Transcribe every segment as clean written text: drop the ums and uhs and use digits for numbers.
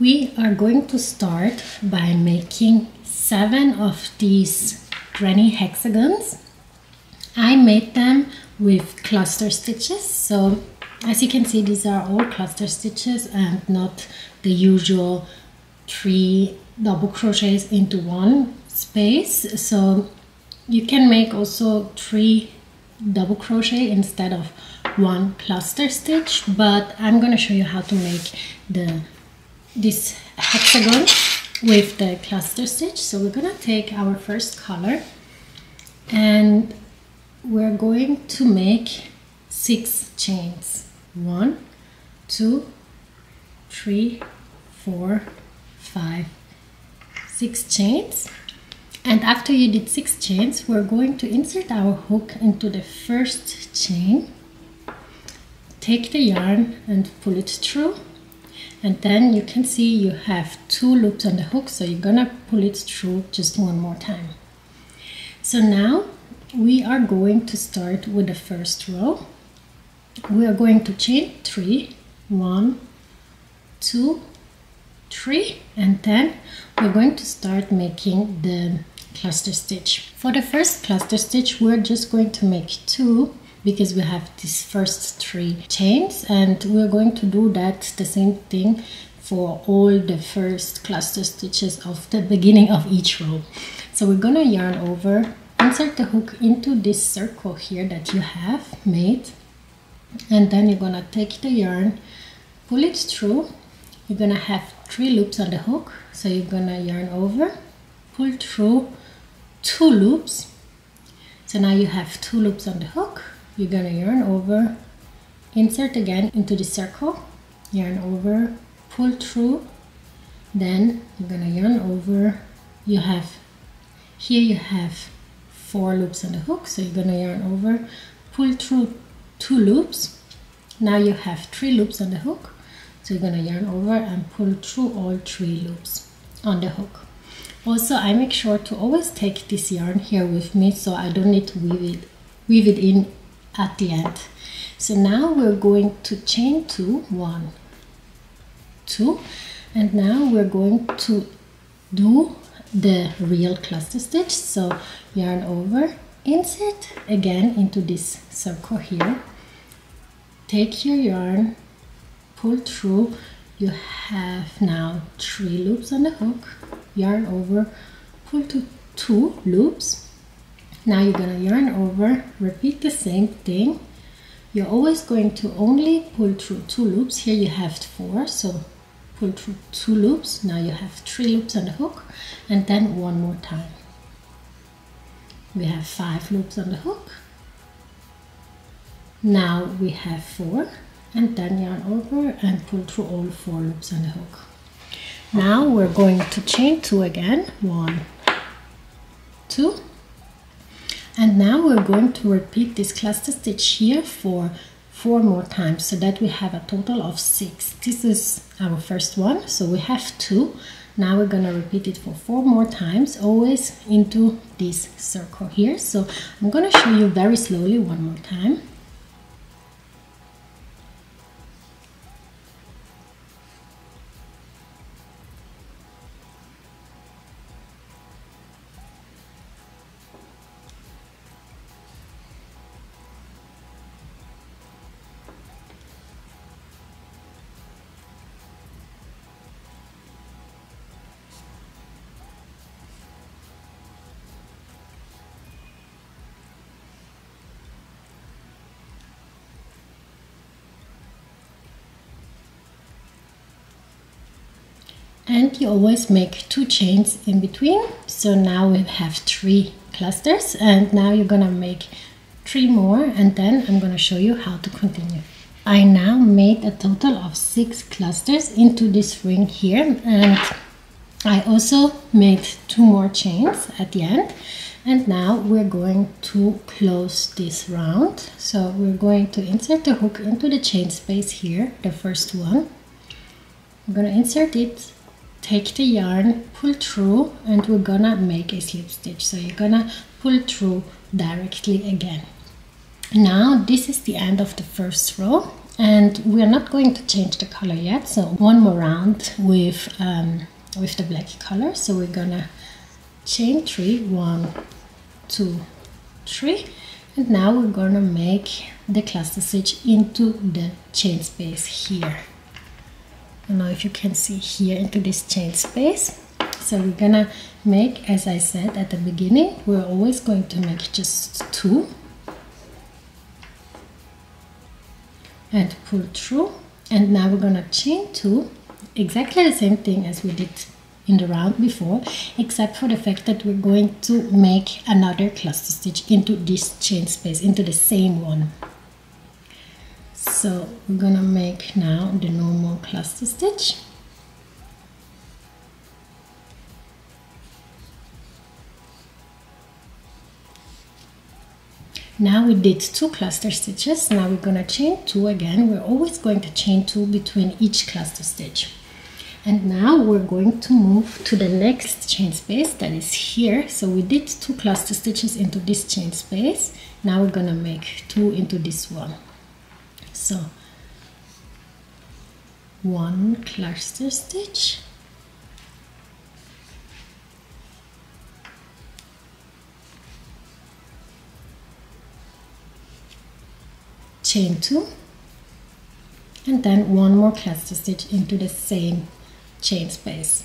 We are going to start by making 7 of these granny hexagons. I made them with cluster stitches, so as you can see, these are all cluster stitches and not the usual 3 double crochets into one space. So you can make also 3 double crochet instead of 1 cluster stitch, but I'm going to show you how to make this hexagon with the cluster stitch. So we're gonna take our first color and we're going to make 6 chains. 1, 2, 3, 4, 5, 6 chains. And after you did 6 chains, we're going to insert our hook into the first chain, take the yarn and pull it through. And then you can see you have 2 loops on the hook, so you're gonna pull it through just one more time. So now we are going to start with the first row. We are going to chain 3, 1, 2, 3, and then we're going to start making the cluster stitch. For the first cluster stitch, we're just going to make 2 because we have these first 3 chains, and we're going to do that the same thing for all the first cluster stitches of the beginning of each row. So we're gonna yarn over, insert the hook into this circle here that you have made, and then you're gonna take the yarn, pull it through. You're gonna have 3 loops on the hook, so you're gonna yarn over, pull through 2 loops. So now you have 2 loops on the hook. You're gonna yarn over, insert again into the circle, yarn over, pull through, then you're gonna yarn over. You have 4 loops on the hook, so you're gonna yarn over, pull through 2 loops. Now you have 3 loops on the hook, so you're gonna yarn over and pull through all 3 loops on the hook. Also, I make sure to always take this yarn here with me, so I don't need to weave it in at the end. So now we're going to chain 2, 1, 2, and now we're going to do the real cluster stitch. So yarn over, insert again into this circle here, take your yarn, pull through. You have now 3 loops on the hook, yarn over, pull to 2 loops. Now you're gonna yarn over, repeat the same thing. You're always going to only pull through 2 loops. Here you have 4, so pull through 2 loops. Now you have 3 loops on the hook, and then one more time. We have 5 loops on the hook. Now we have 4, and then yarn over and pull through all 4 loops on the hook. Now we're going to chain 2 again, 1, 2. And now we're going to repeat this cluster stitch here for 4 more times, so that we have a total of 6. This is our first one, so we have 2. Now we're gonna repeat it for 4 more times, always into this circle here. So I'm gonna show you very slowly one more time. And you always make 2 chains in between. So now we have 3 clusters, and now you're gonna make 3 more, and then I'm gonna show you how to continue. I now made a total of 6 clusters into this ring here, and I also made 2 more chains at the end, and now we're going to close this round. So we're going to insert the hook into the chain space here, the first one. I'm gonna insert it, take the yarn, pull through, and we're gonna make a slip stitch. So you're gonna pull through directly again. Now this is the end of the first row, and we're not going to change the color yet. So one more round with the black color. So we're gonna chain 3, 1, 2, 3, and now we're gonna make the cluster stitch into the chain space here. I don't know if you can see here into this chain space. So we're gonna make, as I said at the beginning, we're always going to make just 2 and pull through, and now we're gonna chain 2, exactly the same thing as we did in the round before, except for the fact that we're going to make another cluster stitch into this chain space, into the same one. So we're gonna make now the normal cluster stitch. Now we did 2 cluster stitches. Now we're gonna chain 2 again. We're always going to chain 2 between each cluster stitch. And now we're going to move to the next chain space that is here. So we did 2 cluster stitches into this chain space. Now we're gonna make 2 into this one. So 1 cluster stitch, chain 2, and then 1 more cluster stitch into the same chain space.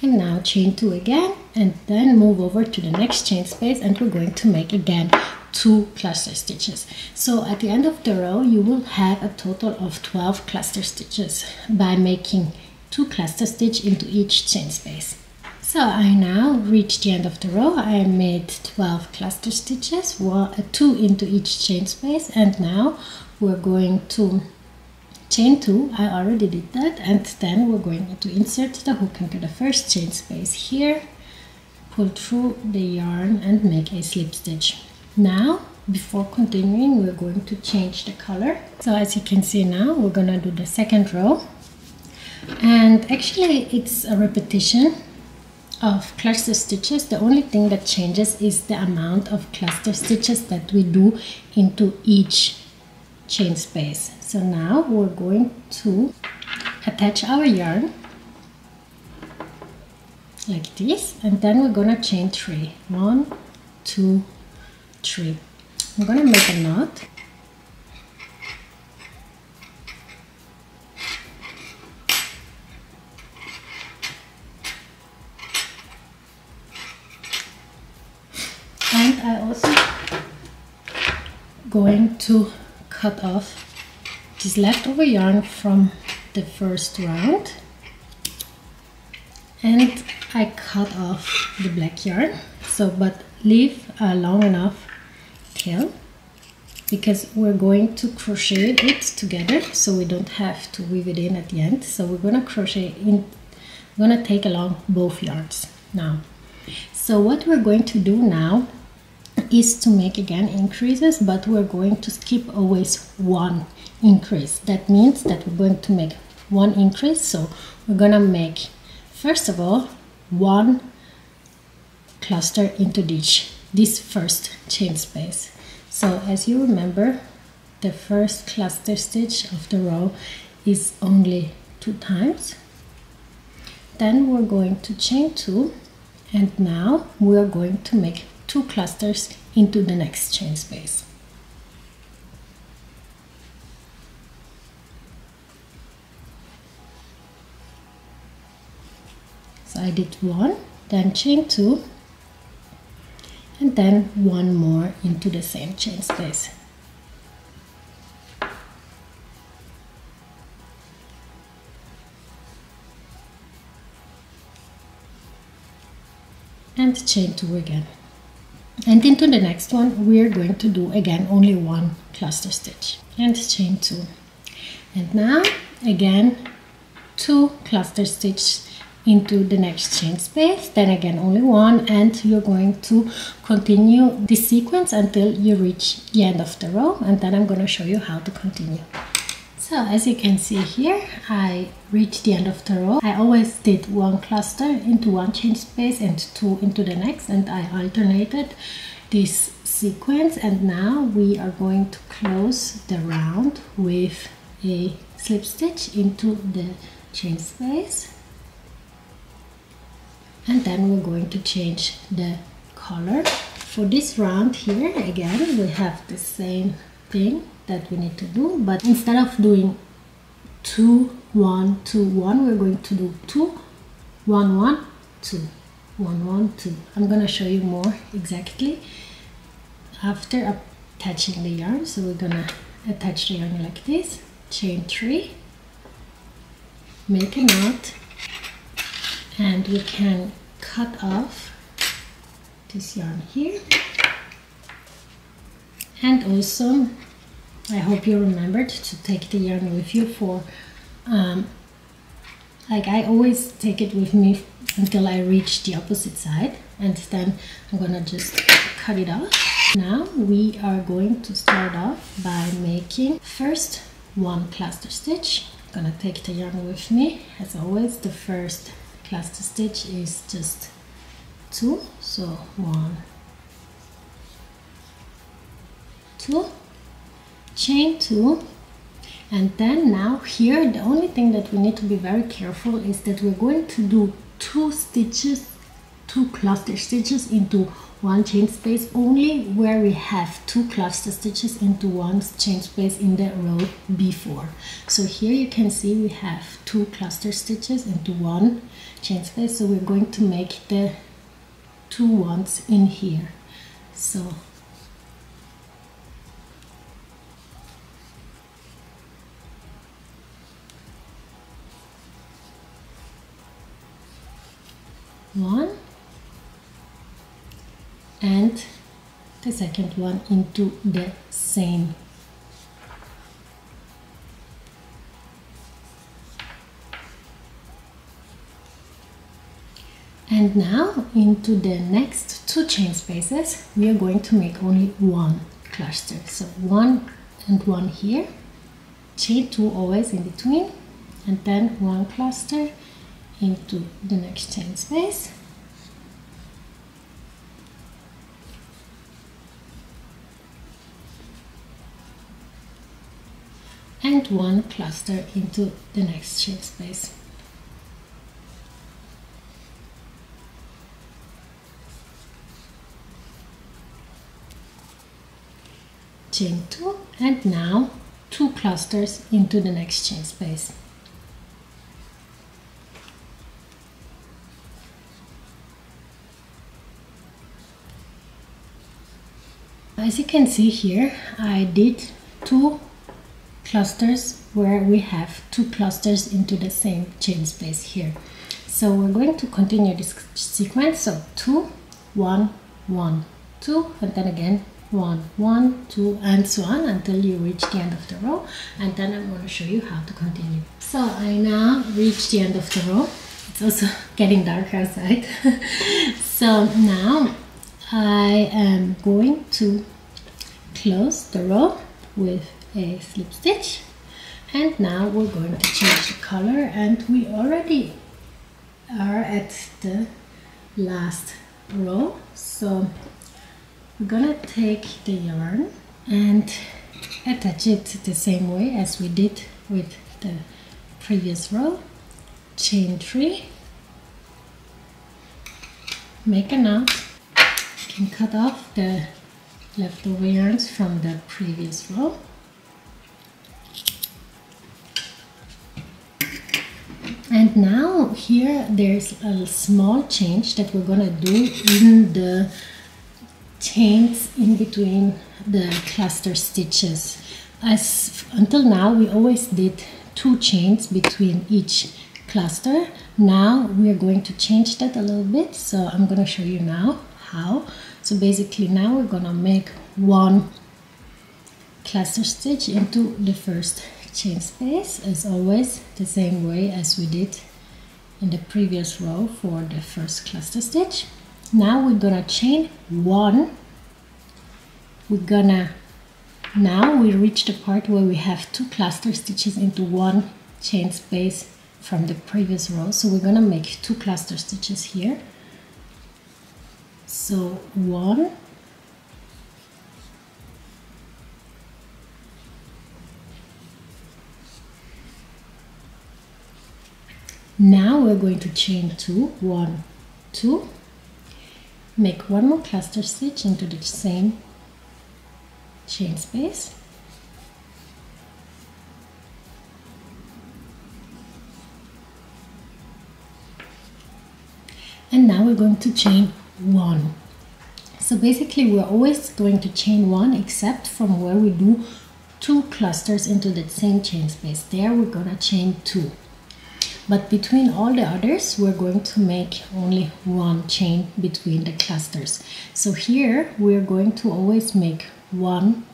And now chain 2 again, and then move over to the next chain space, and we're going to make again 2 cluster stitches. So at the end of the row you will have a total of 12 cluster stitches by making 2 cluster stitch into each chain space. So I now reached the end of the row. I made 12 cluster stitches, 2 into each chain space, and now we're going to chain 2. I already did that, and then we're going to insert the hook into the first chain space here, pull through the yarn and make a slip stitch. Now before continuing, we're going to change the color. So as you can see now, we're gonna do the second row, and actually it's a repetition of cluster stitches. The only thing that changes is the amount of cluster stitches that we do into each chain space. So now we're going to attach our yarn like this, and then we're gonna chain 3. 1, 2, 3. I'm gonna make a knot. And I also going to cut off this leftover yarn from the first round, and I cut off the black yarn, so but leave a long enough tail because we're going to crochet it together, so we don't have to weave it in at the end. So we're gonna crochet in, we're gonna take along both yarns now. So what we're going to do now is to make again increases, but we're going to skip always 1 increase. That means that we're going to make 1 increase. So we're gonna make first of all 1 cluster into this first chain space. So as you remember, the first cluster stitch of the row is only 2 times. Then we're going to chain 2, and now we're going to make 2 clusters into the next chain space. So I did 1, then chain 2, and then 1 more into the same chain space. And chain 2 again. And into the next one we're going to do again only one cluster stitch and chain 2. And now again 2 cluster stitch into the next chain space, then again only one, and you're going to continue this sequence until you reach the end of the row, and then I'm going to show you how to continue. So as you can see here, I reached the end of the row. I always did 1 cluster into one chain space and 2 into the next, and I alternated this sequence. And now we are going to close the round with a slip stitch into the chain space, and then we're going to change the color. For this round here again we have the same thing that we need to do, but instead of doing 2 1 2 1, we're going to do 2 1 1 2 1 1 2. I'm gonna show you more exactly after attaching the yarn. So we're gonna attach the yarn like this, chain 3, make a knot, and we can cut off this yarn here. And also I hope you remembered to take the yarn with you for like I always take it with me until I reach the opposite side, and then I'm gonna just cut it off. Now we are going to start off by making first 1 cluster stitch. I'm gonna take the yarn with me. As always, the first cluster stitch is just 2, so 1 2, chain 2, and then now here the only thing that we need to be very careful is that we're going to do 2 cluster stitches into one chain space only where we have 2 cluster stitches into one chain space in the row before. So here you can see we have 2 cluster stitches into one chain space, so we're going to make the 2 ones in here. So one and the second one into the same. And now into the next 2 chain spaces we are going to make only 1 cluster. So 1 and 1 here, chain 2 always in between, and then 1 cluster into the next chain space, and 1 cluster into the next chain space. Chain 2, and now 2 clusters into the next chain space. As you can see here, I did 2 clusters where we have 2 clusters into the same chain space here. So we're going to continue this sequence. So 2 1 1 2, and then again 1 1 2, and so on until you reach the end of the row, and then I'm going to show you how to continue. So I now reached the end of the row. It's also getting dark outside. So now I am going to close the row with a slip stitch, and now we're going to change the color, and we already are at the last row. So we're gonna take the yarn and attach it the same way as we did with the previous row. Chain 3, make a knot, you can cut off the leftover yarns from the previous row, and now here there's a small change that we're gonna do in the chains in between the cluster stitches. As until now we always did 2 chains between each cluster. Now we're going to change that a little bit, so I'm going to show you now how. So basically now we're gonna make one cluster stitch into the first chain space, as always the same way as we did in the previous row for the first cluster stitch. Now we're gonna chain one. Now we reach the part where we have 2 cluster stitches into one chain space from the previous row, so we're gonna make 2 cluster stitches here. So 1, now we're going to chain 2, 1, 2, make 1 more cluster stitch into the same chain space, and now we're going to chain 1. So basically we're always going to chain 1 except from where we do 2 clusters into the same chain space. There we're gonna chain 2, but between all the others we're going to make only 1 chain between the clusters. So here we're going to always make 1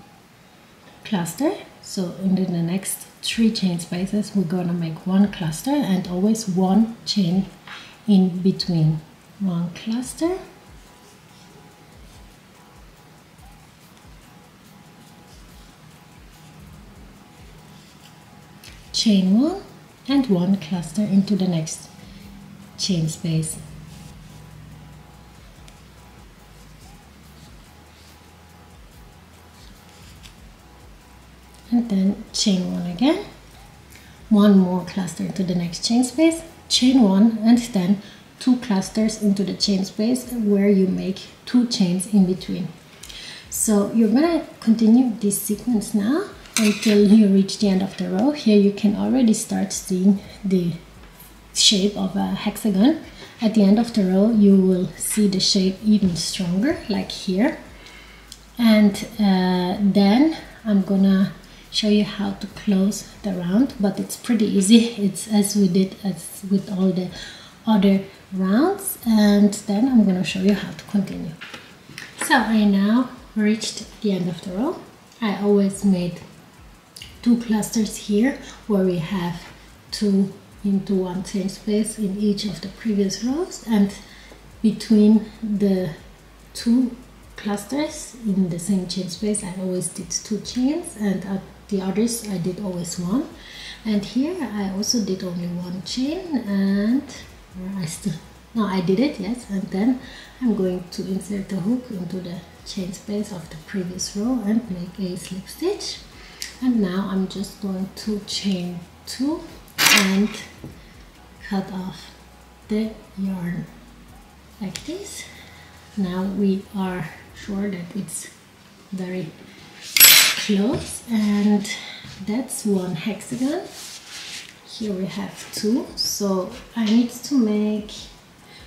cluster, so in the next 3 chain spaces we're gonna make 1 cluster and always 1 chain in between. 1 cluster, chain 1 and 1 cluster into the next chain space. And then chain 1 again, 1 more cluster into the next chain space, chain 1, and then 2 clusters into the chain space where you make 2 chains in between. So you're gonna continue this sequence now until you reach the end of the row. Here you can already start seeing the shape of a hexagon. At the end of the row you will see the shape even stronger, like here. And then I'm gonna show you how to close the round, but it's pretty easy. It's as we did as with all the other rounds, and then I'm gonna show you how to continue. So I now reached the end of the row. I always made 2 clusters here where we have 2 into 1 chain space in each of the previous rows, and between the 2 clusters in the same chain space I always did 2 chains, and at the others I did always 1. And here I also did only 1 chain, and I did it, yes, and then I'm going to insert the hook into the chain space of the previous row and make a slip stitch. And now I'm just going to chain 2 and cut off the yarn like this. Now we are sure that it's very close, and that's 1 hexagon. Here we have 2, so I need to make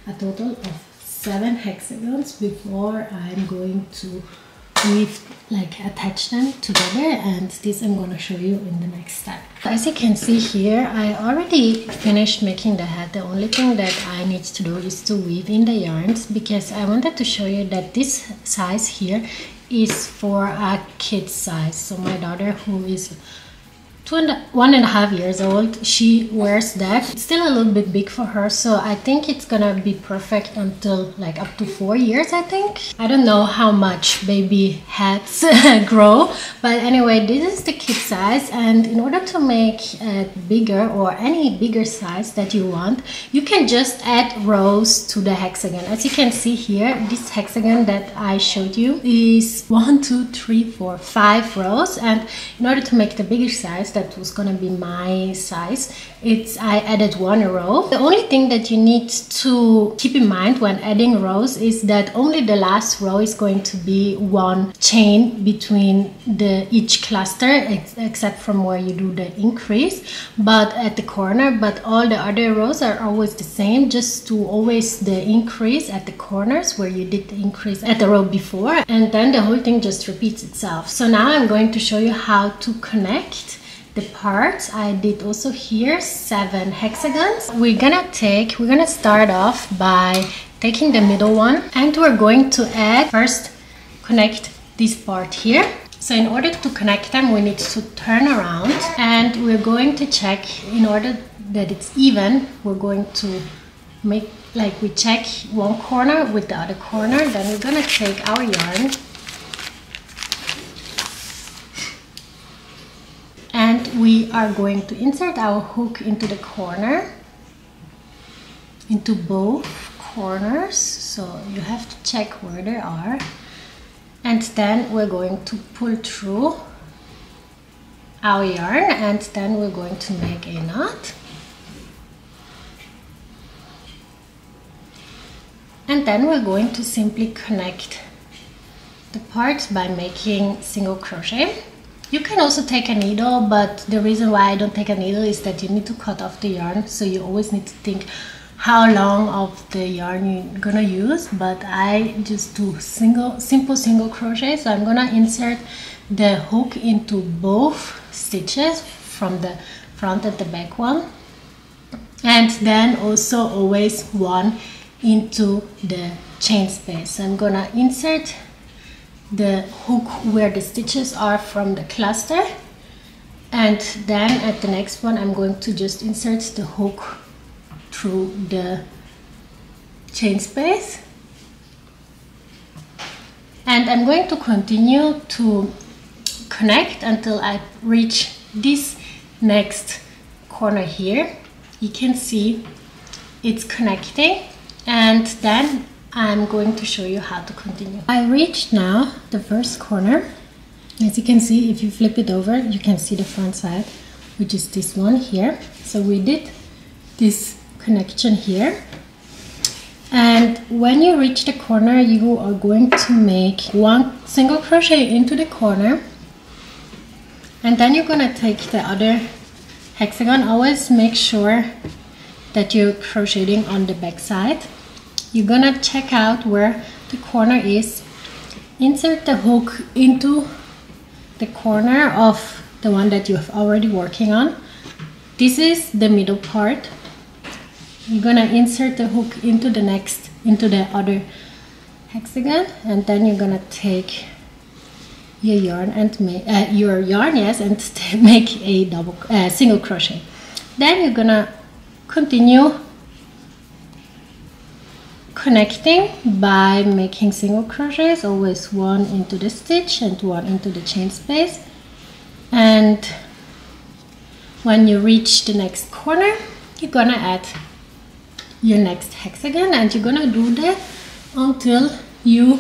a total of 7 hexagons before I'm going to attach them together, and this I'm gonna show you in the next step. As you can see here, I already finished making the hat. The only thing that I need to do is to weave in the yarns, because I wanted to show you that this size here is for a kid size. So my daughter, who is 1.5 years old, she wears that. It's still a little bit big for her, so I think it's gonna be perfect until like up to 4 years, I think. I don't know how much baby hats grow, but anyway, this is the kid size, and in order to make it bigger, or any bigger size that you want, you can just add rows to the hexagon. As you can see here, this hexagon that I showed you is 1, 2, 3, 4, 5 rows, and in order to make the bigger size, that was gonna be my size, I added 1 row. The only thing that you need to keep in mind when adding rows is that only the last row is going to be 1 chain between each cluster, except from where you do the increase, but at the corner. But all the other rows are always the same, just to always the increase at the corners where you did the increase at the row before, and then the whole thing just repeats itself. So now I'm going to show you how to connect the parts, I did also here 7 hexagons. We're gonna start off by taking the middle one, and we're going to add, first connect this part here. So in order to connect them, we need to turn around, and we're going to check, in order that it's even, we're going to make like we check one corner with the other corner. Then we're gonna take our yarn and we are going to insert our hook into the corner, into both corners, so you have to check where they are, and then we're going to pull through our yarn, and then we're going to make a knot, and then we're going to simply connect the parts by making single crochet. You can also take a needle, but the reason why I don't take a needle is that you need to cut off the yarn, so you always need to think how long of the yarn you're gonna use. But I just do simple single crochet, so I'm gonna insert the hook into both stitches, from the front and the back one, and then also always one into the chain space. So I'm gonna insert the hook where the stitches are from the cluster, and then at the next one I'm going to just insert the hook through the chain space, and I'm going to continue to connect until I reach this next corner here. You can see it's connecting, and then I'm going to show you how to continue. I reached now the first corner. As you can see, if you flip it over, you can see the front side, which is this one here. So we did this connection here, and when you reach the corner, you are going to make 1 single crochet into the corner, and then you're gonna take the other hexagon. Always make sure that you're crocheting on the back side. You're gonna check out where the corner is, insert the hook into the corner of the one that you have already working on. This is the middle part. You're gonna insert the hook into the other hexagon, and then you're gonna take your yarn and make and make a single crochet. Then you're gonna continue connecting by making single crochets, always 1 into the stitch and 1 into the chain space. And when you reach the next corner, you're gonna add your next hexagon, and you're gonna do that until you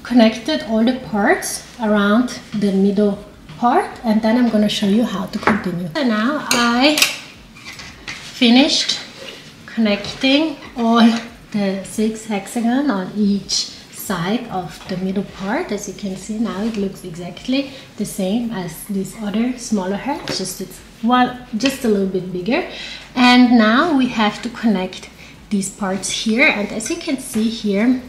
connected all the parts around the middle part, and then I'm gonna show you how to continue. So now I finished connecting all the 6 hexagons on each side of the middle part. As you can see now, it looks exactly the same as this other smaller head, just a little bit bigger. And now we have to connect these parts here, and as you can see here,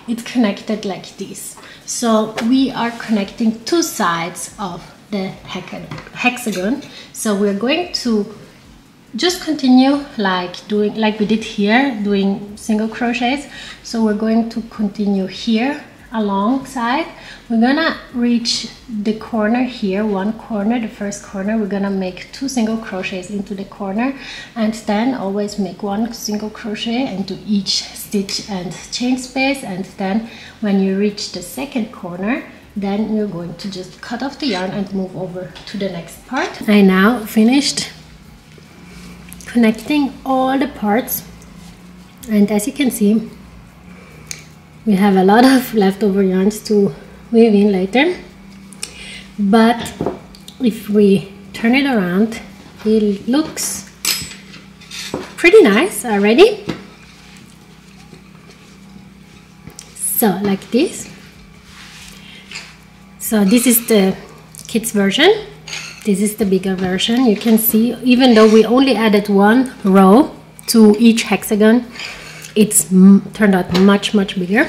it's connected like this. So we are connecting 2 sides of the hexagon. So we're going to just continue like we did here, doing single crochets. So we're going to continue here alongside. We're gonna reach the corner here, one corner, the first corner. We're gonna make 2 single crochets into the corner, and then always make 1 single crochet into each stitch and chain space. And then when you reach the second corner, then you're going to just cut off the yarn and move over to the next part. I now finished connecting all the parts, and as you can see, we have a lot of leftover yarns to weave in later. But if we turn it around, it looks pretty nice already. So like this. So this is the kids version. This is the bigger version. You can see, even though we only added 1 row to each hexagon, it's turned out much bigger,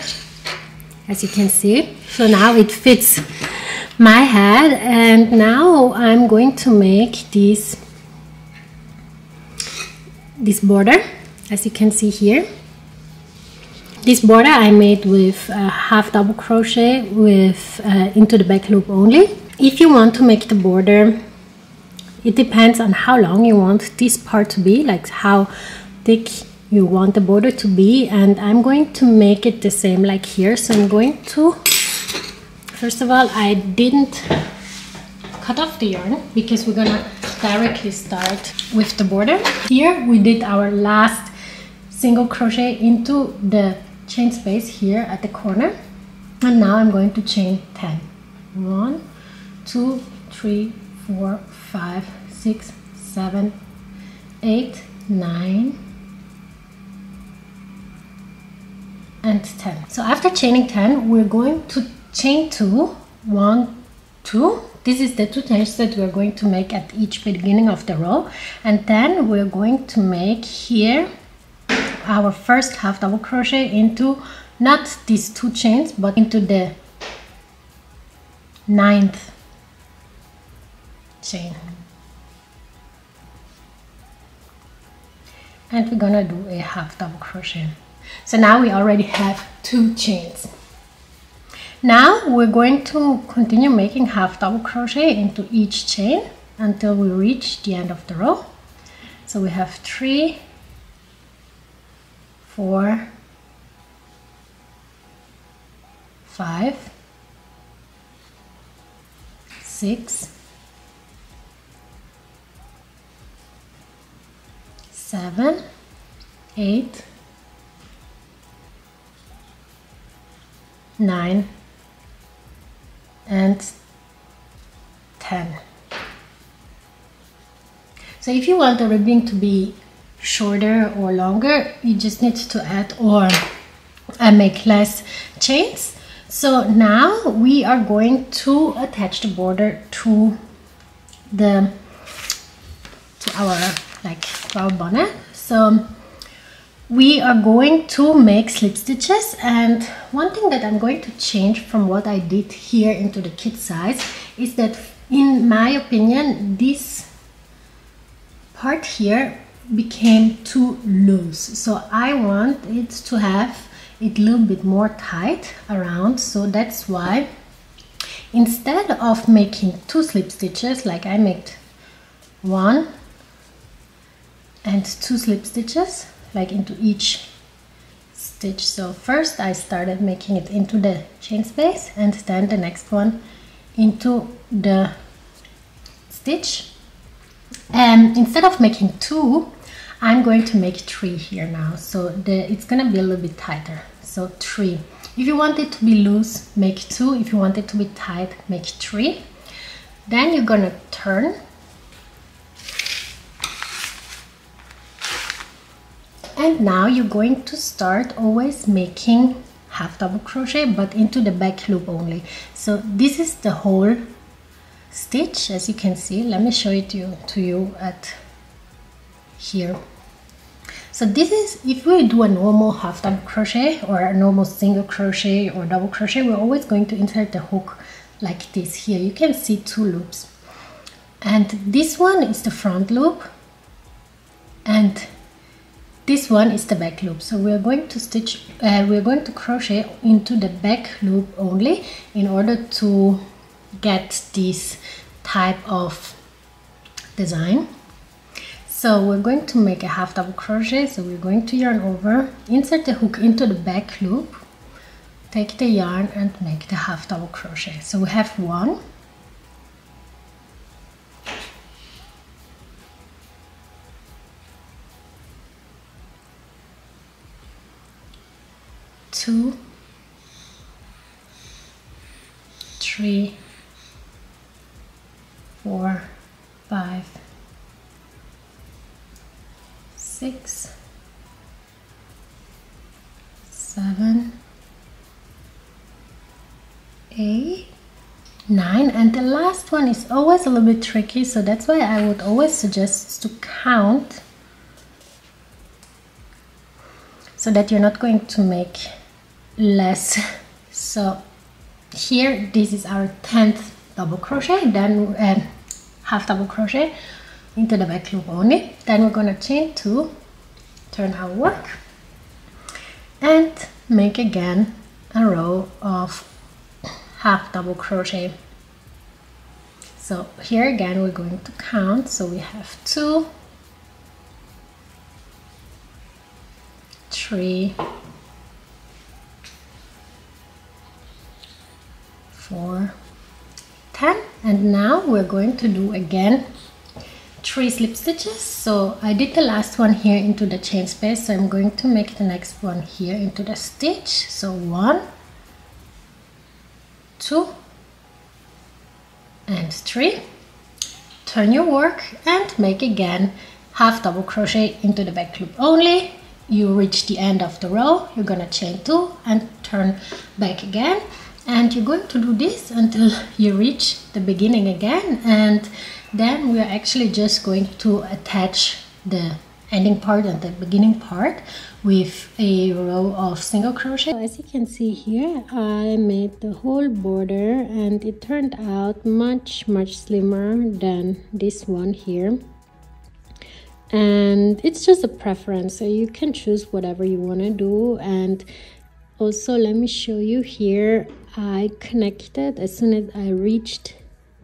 as you can see. So now it fits my head, and now I'm going to make this border, as you can see here. This border I made with half double crochet with into the back loop only. If you want to make the border, it depends on how long you want this part to be, like how thick you want the border to be, and I'm going to make it the same like here. So I'm going to, first of all, I didn't cut off the yarn because we're gonna directly start with the border. Here we did our last single crochet into the chain space here at the corner, and now I'm going to chain 10. 1, 2, 3, 4, 5, 6, 7, 8, 9 and 10. So after chaining 10, we're going to chain 2, 1, 2. This is the 2 chains that we're going to make at each beginning of the row, and then we're going to make here our first half double crochet into not these 2 chains but into the 9th chain, and we're gonna do a half double crochet. So now we already have 2 chains. Now we're going to continue making half double crochet into each chain until we reach the end of the row. So we have 3, 4, 5, 6, 7, 8, 9 and 10. So if you want the ribbing to be shorter or longer, you just need to add or make less chains. So now we are going to attach the border to our bonnet. So we are going to make slip stitches, and one thing that I'm going to change from what I did here into the kit size is that, in my opinion, this part here became too loose. So I want it to have it a little bit more tight around. So that's why instead of making 2 slip stitches, like I made 1 and 2 slip stitches like into each stitch. So first I started making it into the chain space, and then the next one into the stitch. And instead of making 2, I'm going to make 3 here now. So it's gonna be a little bit tighter. So 3. If you want it to be loose, make 2. If you want it to be tight, make 3. Then you're gonna turn. And now you're going to start always making half double crochet, but into the back loop only. So this is the whole stitch, as you can see. Let me show it to you at here. So this is, if we do a normal half double crochet or a normal single crochet or double crochet, we're always going to insert the hook like this. Here you can see 2 loops, and this one is the front loop and this one is the back loop. So we're going to crochet into the back loop only in order to get this type of design. So we're going to make a half double crochet. So we're going to yarn over, insert the hook into the back loop, take the yarn and make the half double crochet. So we have 1, 2, 3, 4, 5, 6, 7, 8, 9, and the last one is always a little bit tricky, so that's why I would always suggest to count so that you're not going to make less. So here, this is our 10th double crochet, then half double crochet into the back loop only. Then we're gonna chain 2, turn our work, and make again a row of half double crochet. So here again we're going to count, so we have 2, 3, 4, 10, and now we're going to do again 3 slip stitches. So I did the last one here into the chain space, so I'm going to make the next one here into the stitch. So 1, 2 and 3. Turn your work and make again half double crochet into the back loop only. You reach the end of the row, you're gonna chain 2 and turn back again, and you're going to do this until you reach the beginning again, and then we're actually just going to attach the ending part and the beginning part with a row of single crochet. As you can see here, I made the whole border and it turned out much slimmer than this one here, and it's just a preference, so you can choose whatever you want to do. And also let me show you here, I connected as soon as I reached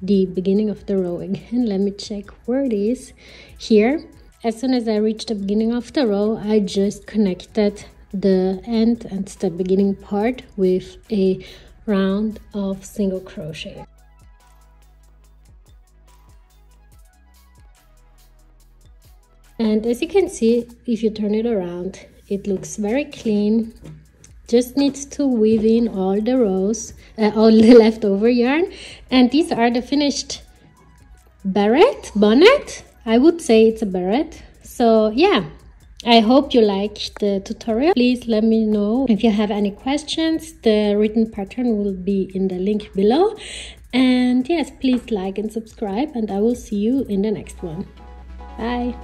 the beginning of the row. Again, let me check where it is here. As soon as I reached the beginning of the row, I just connected the end and the beginning part with a round of single crochet. And as you can see, if you turn it around, it looks very clean. Just needs to weave in all the rows, all the leftover yarn. And these are the finished bonnet. I would say it's a beret. So yeah, I hope you liked the tutorial. Please let me know if you have any questions. The written pattern will be in the link below. And yes, please like and subscribe, and I will see you in the next one. Bye.